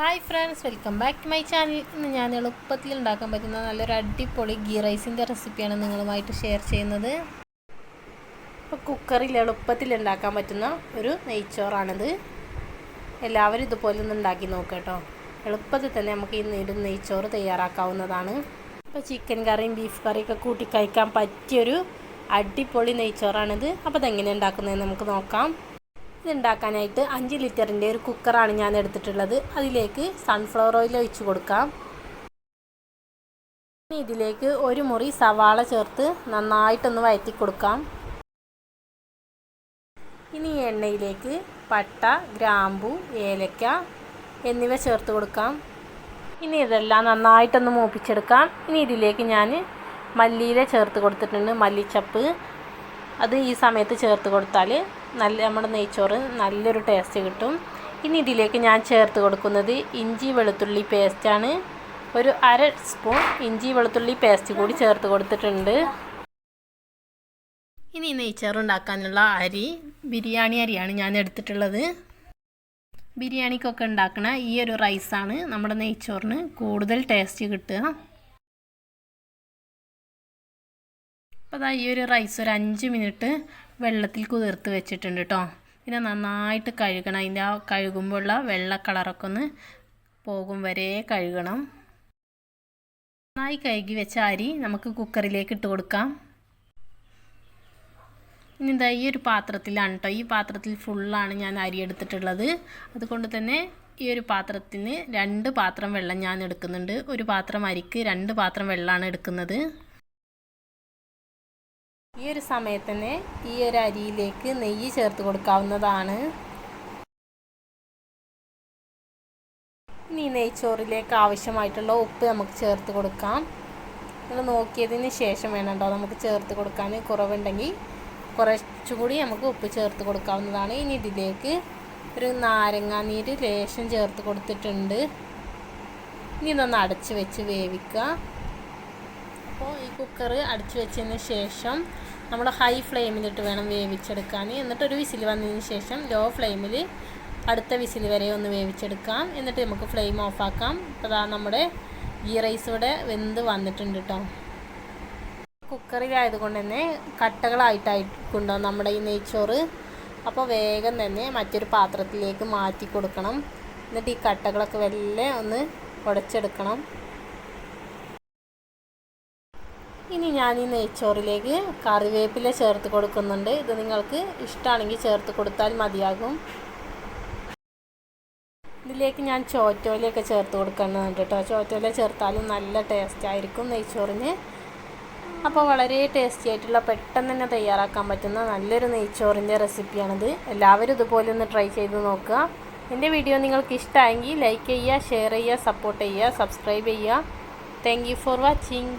Hi friends, welcome back to my channel. ഇന്ന് ഞാൻ എളുപ്പത്തിൽ ഉണ്ടാക്കാൻ പറ്റുന്ന നല്ലൊരു അടിപൊളി ഗീ റൈസിൻ്റെ റെസിപ്പിയാണ് നിങ്ങളുമായിട്ട് ഷെയർ ചെയ്യുന്നത്. ഇപ്പോൾ കുക്കറിൽ എളുപ്പത്തിൽ ഉണ്ടാക്കാൻ പറ്റുന്ന ഒരു നെയ്ച്ചോറാണിത്. എല്ലാവരും ഇതുപോലെ ഒന്ന് ഉണ്ടാക്കി നോക്കുക കേട്ടോ. എളുപ്പത്തിൽ തന്നെ നമുക്ക് ഈ നെയ്ച്ചോറ് തയ്യാറാക്കാവുന്നതാണ്. ഇപ്പോൾ ചിക്കൻ കറിയും ബീഫ് കറിയൊക്കെ കൂട്ടി കഴിക്കാൻ പറ്റിയൊരു അടിപൊളി നെയ്ച്ചോറാണിത്. അപ്പോൾ അതെങ്ങനെ ഉണ്ടാക്കുന്നതെന്ന് നമുക്ക് നോക്കാം. ഇതുണ്ടാക്കാനായിട്ട് 5 ലിറ്ററിൻ്റെ ഒരു കുക്കറാണ് ഞാൻ എടുത്തിട്ടുള്ളത്. അതിലേക്ക് സൺഫ്ലവർ ഓയിൽ ഒഴിച്ച് കൊടുക്കാം. ഇനി ഇതിലേക്ക് ഒരു മുറി സവാള ചേർത്ത് നന്നായിട്ടൊന്ന് വഴറ്റി കൊടുക്കാം. ഇനി എണ്ണയിലേക്ക് പട്ട, ഗ്രാമ്പു, ഏലക്ക എന്നിവ ചേർത്ത് കൊടുക്കാം. ഇനി ഇതെല്ലാം നന്നായിട്ടൊന്ന് മൂപ്പിച്ചെടുക്കാം. ഇനി ഇതിലേക്ക് ഞാൻ മല്ലിയില ചേർത്ത് കൊടുത്തിട്ടുണ്ട്, മല്ലിച്ചപ്പ്. അത് ഈ സമയത്ത് ചേർത്ത് കൊടുത്താൽ നമ്മുടെ നെയ്ച്ചോറ് നല്ലൊരു ടേസ്റ്റ് കിട്ടും. ഇനി ഇതിലേക്ക് ഞാൻ ചേർത്ത് കൊടുക്കുന്നത് ഇഞ്ചി വെളുത്തുള്ളി പേസ്റ്റാണ്. ഒരു 1/2 സ്പൂൺ ഇഞ്ചി വെളുത്തുള്ളി പേസ്റ്റ് കൂടി ചേർത്ത് കൊടുത്തിട്ടുണ്ട്. ഇനി നെയ്ച്ചോറ് ഉണ്ടാക്കാനുള്ള അരി ബിരിയാണി അരിയാണ് ഞാൻ എടുത്തിട്ടുള്ളത്. ബിരിയാണിക്കൊക്കെ ഉണ്ടാക്കുന്ന ഈ ഒരു റൈസാണ് നമ്മുടെ നെയ്ച്ചോറിന് കൂടുതൽ ടേസ്റ്റ് കിട്ടുക. അപ്പോൾ ഈ ഒരു റൈസ് ഒരു 5 മിനിറ്റ് വെള്ളത്തിൽ കുതിർത്ത് വെച്ചിട്ടുണ്ട് കേട്ടോ. പിന്നെ നന്നായിട്ട് കഴുകണം. അതിൻ്റെ ആ കഴുകുമ്പോഴുള്ള വെള്ള കളറൊക്കെ ഒന്ന് പോകും വരെ കഴുകണം. നന്നായി കഴുകി വെച്ച അരി നമുക്ക് കുക്കറിലേക്ക് ഇട്ട് കൊടുക്കാം. ഇനി എന്താ ഈ ഒരു പാത്രത്തിലാണ് കേട്ടോ. ഈ പാത്രത്തിൽ ഫുള്ളാണ് ഞാൻ അരി എടുത്തിട്ടുള്ളത്. അതുകൊണ്ട് തന്നെ ഈ ഒരു പാത്രത്തിന് 2 പാത്രം വെള്ളം ഞാൻ എടുക്കുന്നുണ്ട്. ഒരു പാത്രം അരിക്ക് 2 പാത്രം വെള്ളമാണ് എടുക്കുന്നത്. ഈ ഒരു സമയത്ത് തന്നെ ഈ ഒരു അരിയിലേക്ക് നെയ്യ് ചേർത്ത് കൊടുക്കാവുന്നതാണ്. ഇനി നെയ്ച്ചോറിലേക്ക് ആവശ്യമായിട്ടുള്ള ഉപ്പ് നമുക്ക് ചേർത്ത് കൊടുക്കാം. നമ്മൾ നോക്കിയതിന് ശേഷം വേണം കേട്ടോ നമുക്ക് ചേർത്ത് കൊടുക്കാൻ. കുറവുണ്ടെങ്കിൽ കുറച്ചുകൂടി നമുക്ക് ഉപ്പ് ചേർത്ത് കൊടുക്കാവുന്നതാണ്. ഇനി ഇതിലേക്ക് ഒരു നാരങ്ങാനീര് ലേശം ചേർത്ത് കൊടുത്തിട്ടുണ്ട്. ഇനി ഇതൊന്ന് അടച്ച് വെച്ച് വേവിക്കുക. അപ്പോൾ ഈ കുക്കർ അടച്ചു വെച്ചതിന് ശേഷം നമ്മൾ ഹൈ ഫ്ലെയിമിലിട്ട് വേണം വേവിച്ചെടുക്കാൻ. എന്നിട്ടൊരു വിസിൽ വന്നതിന് ശേഷം ലോ ഫ്ലെയിമിൽ അടുത്ത വിസിൽ വരെ ഒന്ന് വേവിച്ചെടുക്കാം. എന്നിട്ട് നമുക്ക് ഫ്ലെയിം ഓഫാക്കാം. അപ്പോൾ നമ്മുടെ ഗീ റൈസ് ഇവിടെ വെന്ത് വന്നിട്ടുണ്ട് കേട്ടോ. കുക്കറിലായതുകൊണ്ട് തന്നെ കട്ടകളായിട്ടായിട്ടുണ്ടോ നമ്മുടെ ഈ നെയ്ച്ചോറ്. അപ്പോൾ വേഗം തന്നെ മറ്റൊരു പാത്രത്തിലേക്ക് മാറ്റി കൊടുക്കണം. എന്നിട്ട് ഈ കട്ടകളൊക്കെ വെല്ലെ ഒന്ന് ഉടച്ചെടുക്കണം. ഇനി ഞാൻ ഈ നെയ്ച്ചോറിലേക്ക് കറിവേപ്പില ചേർത്ത് കൊടുക്കുന്നുണ്ട്. ഇത് നിങ്ങൾക്ക് ഇഷ്ടമാണെങ്കിൽ ചേർത്ത് കൊടുത്താൽ മതിയാകും. ഇതിലേക്ക് ഞാൻ ചോറ്റോലയൊക്കെ ചേർത്ത് കൊടുക്കുന്നുണ്ട് കേട്ടോ. ചോറ്റോല ചേർത്താലും നല്ല ടേസ്റ്റ് ആയിരിക്കും നെയ്ച്ചോറിന്. അപ്പോൾ വളരെ ടേസ്റ്റി ആയിട്ടുള്ള പെട്ടെന്ന് തന്നെ തയ്യാറാക്കാൻ പറ്റുന്ന നല്ലൊരു നെയ്ച്ചോറിൻ്റെ റെസിപ്പിയാണിത്. എല്ലാവരും ഇതുപോലെ ഒന്ന് ട്രൈ ചെയ്ത് നോക്കുക. എൻ്റെ വീഡിയോ നിങ്ങൾക്ക് ഇഷ്ടമായെങ്കിൽ ലൈക്ക് ചെയ്യുക, ഷെയർ ചെയ്യുക, സപ്പോർട്ട് ചെയ്യുക, സബ്സ്ക്രൈബ് ചെയ്യുക. Thank you for watching.